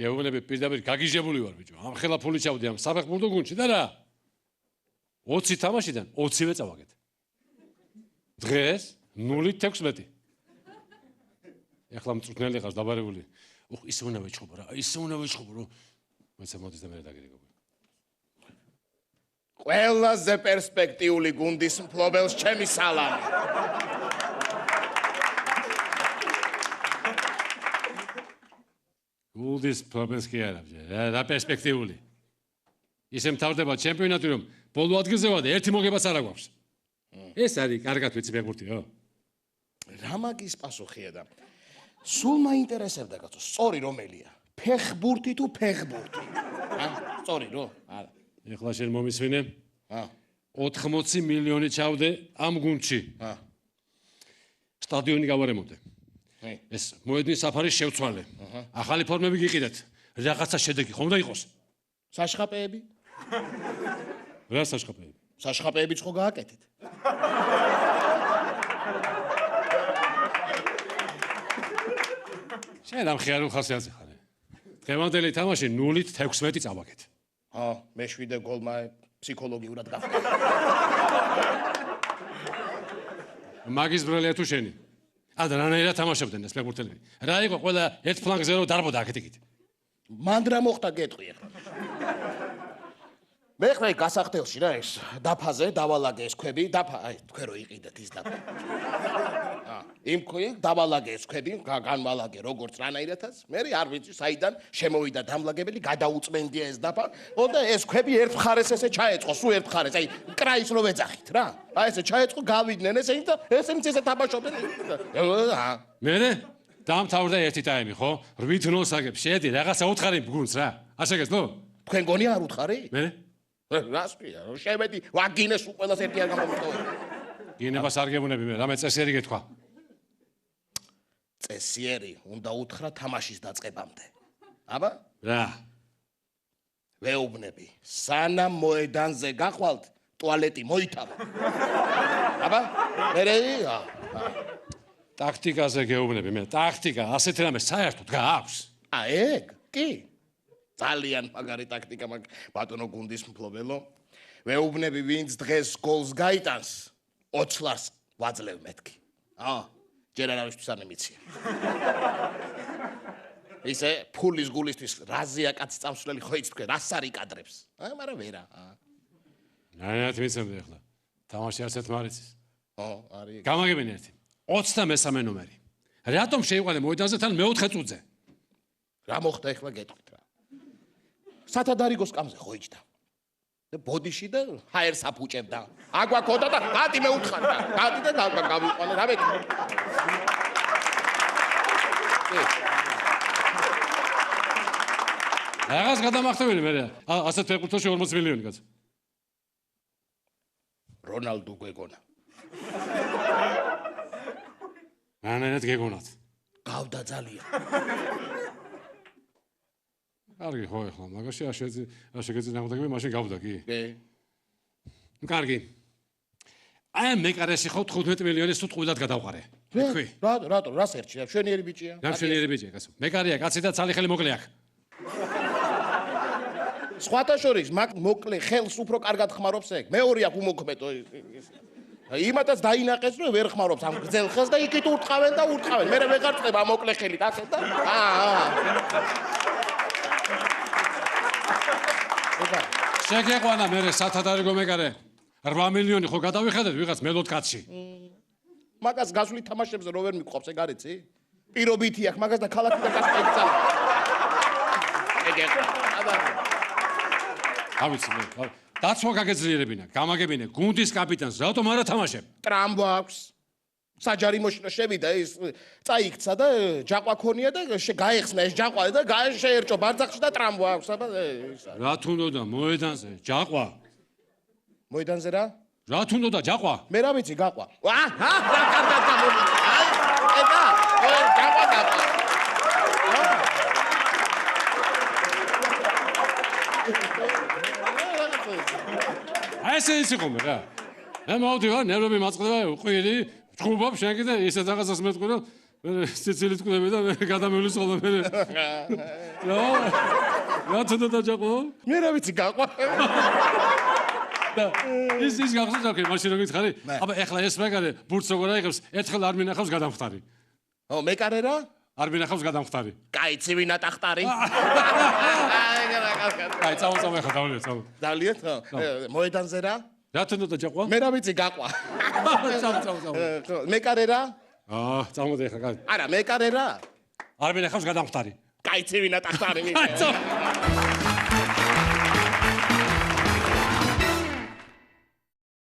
გეუბნები პირდაპირ გაგიჟებული ვარ ბიჭო. ამ ხელა ფული ჩავდი ამ საფეხბურთო გუნდში და რა? 20 თამაშიდან 20-ვე წავაგეთ. დღეს 0-16. ეხლა მწვრთნელი ხარ დაბარებული. ოხ ისე უნდა ვეჩხუბო რა. ისე უნდა ვეჩხუბო რომ მეც მოდის და მე დაგირიგობ. ყველაზე პერსპექტიული გუნდის მფლობელს ჩემი სალამი. გუნდის მფლობელს კი არა, რა პერსპექტიული. ისე მთავრდება ჩემპიონატი რომ ბოლო ადგილზე ვარ და ერთი მოგებაც არ აქვს. ეს არის კარგად ვიცი ფეხბურთიო. რა მაგის პასუხია და სულ მაინტერესებდა კაცო, სწორი რომელია? ფეხბურთი თუ ფეხბურთი? სწორი რო? არა. ეხლა შენ მომისვინე? 80 მილიონი ჩავდე ამ გუნდში. სტადიონი გავარემონტე. ეს მოედნის საფარი შევცვალე. ახალი ფორმები გიყიდეთ. რაღაცა შედეგი ხომ და იყოს? საშხაპეები? რა საშხაპეები? საშხაპეებიც ხო გააკეთეთ? შენ ამ ხიარულ ხასიათზე ხარ. დღევანდელი თამაში 0-16 წავაგეთ. მე-7 გოლმა ფსიქოლოგიურად გავხდა. მაგის ბრალია თუ შენი? და რანაირად თამაშობდნენ ეს ფეხბურთელები? რა იყო ყველა ერთ ფლანგზე რო დარბოდა აქეთ-იქით? მანდ რა მოხდა გეტყვი ახლა. მე ხმე გასახდელში რა ეს დაფაზე დავალაგე ეს ქვები, დაფა, აი თქვენ რო იყიდეთ ის დაფა. იმ ქვი დავალაგე ეს ქვები, განვალაგე როგორც რანაირადაც, მე არ ვიცი საიდან შემოვიდა დამლაგებელი, გადაუწმენდია ეს დაფა, და ეს ქვები ერთ მხარეს ესე ჩაეწყო, სულ ერთ მხარეს, აი კრაის რო ვეძახით რა. აი ესე ჩაეწყო, გავიდნენ ესენი და ესენიც ესე თამაშობდნენ. მერე დამთავრდა ერთი ტაიმი, ხო? 8-0 აგებს. შეედი რაღაცა უთხარი გუნდს რა. ასაგეს ნო? თქვენ გონი არ უთხარი? მე? რას ქვია? შევედი, ვაგინეს უყველას ერთი არ გამომიტოვე. გინებას არ გებუნები მე, რამე წესიერი გეთქვა. წესიერი უნდა უთხრა თამაშის დაწყებამდე. აბა? რა? ვეუბნები, სანამ მოედანზე გახვალთ, ტუალეტი მოითავა. აბა? მერე? ტაქტიკაზე გეუბნები მე, ტაქტიკა, ასეთ რამე საერთოდ გააქვს. ეგ? კი. ძალიან მაგარი ტაქტიკა მაგ ბატონო გუნდის მფლობელო. ვეუბნები, ვინც დღეს გოლს გაიტანს, 20 ლარს ვაძლევ მეთქი. ჯერ არავისთვის არ მიცია. ისე ფულის გულისთვის რაზია კაც წამსვლელი ხო იცი თქვენ, რას არი კადრებს? მაგრამ ვერა. ნაიად ვიცემდი ახლა. თამაში ასეთ მარიცის. არის. გამაგებინე ერთი. 23 ნომერი. რატომ შეიყვანე მოედანზე თან მე-4 წუთზე? რა მოხდა ახლა გეტყვით რა. სათადარიგოს კამზე ხო იჯდა. და ბოდიში და ჰაერს აფუჭებდა. აგვაქოდა და გადი მე უთხარ და გადი და გავიყვანე რა ვეკი. რაღაც გადამახტეველი მე რა. ასეთ ფეხბურთში 40 მილიონი კაც. რონალდო გვეგონა. მანერად გეგონათ. გავდა ძალიან. კარგი ხო ახლა, მაგაში არ შეგეძინა ნახოთ, მაშინ გავდა კი. კი. კარგი. აი მეკარეში ხო 15 მილიონი სულ ტყუილად გადავყარე. თქვი. რატო, რას ერჩია? მშვენიერი ბიჭია. რა მშვენიერი ბიჭია, კაცო. მეკარია, კაცი და ცალი ხელი მოკლე აქვს. სხვათა შორის მაგ მოკლე ხელს უფრო კარგად ხმარობს ეგ. მეორე აქვს უმოქმედო. იმათაც დაინაყეს რომ ვერ ხმარობს ამ გრძელ ხელს და იქით ურტყავენ და ურტყავენ. მე ვეღარ წდება მოკლე ხელით აქეთ და შეგეყვანა მე სათადარიგო მეკარე 8 მილიონი ხო გადავიხადეთ ვიღაც მელოდ კაცში. მაგას გასული თამაშებზე რო ვერ მიყობს ეგ არ იცი? პირობითი აქვს მაგას და ქალაქი და კაცი ეკცალა. ავიცი მე. დაცვა გაგეძლიერებინა, გამაგებინე, გუნდის კაპიტანს, რატომ არა თამაშებ? ტრამბო აქვს. საჯარიმოში შევიდა ის წაიქცა და ჯაყვა ქონია და გაეხსნა ეს ჯაყვა და შეერჭო ბარძახში და ტრამბო აქვს. აბა რა თუნდოდა მოედანზე ჯაყვა? მოედანზე რა? რა თუნდოდა ჯაყვა? მე რა ვიცი გაყვა. რა კარგად გამომი. ეტა, ჯაყვა გაყვა. ესე ის იყო მე რა. მე მოვდივარ, ნერვები მაწყდება, ყვირი, ჭუბობ შენ კიდე ისე რაღაცას მეტყვი რომ მე სიცილით კვდები და მე გადამევლის ხოლმე მე. რა თუნდა დაჯაყო? მე რა ვიცი გაყვა. და ის გახსოვს აქ მაშინ როგორ გითხარი? აბა ეხლა ეს მაგარი ბურთს როგორ აიღებს? ერთხელ არ მინახავს გადამხტარი. ო მე კარე რა? არ მინახავს გადამხტარი. კაი ცივი ნატახტარი. აი, წავწავ ახლა დავლიეთ, წავ. დავლიეთ ხო? მოედანზე რა? რა თუნდა დაჯაყო? მე რა ვიცი გაყვა. წავ. მე კარე რა? წავმოდი ახლა, კაი. არა მე კარე რა? არ მინახავს გადამხტარი. კაი ცივი ნატახტარი. აი, წავ.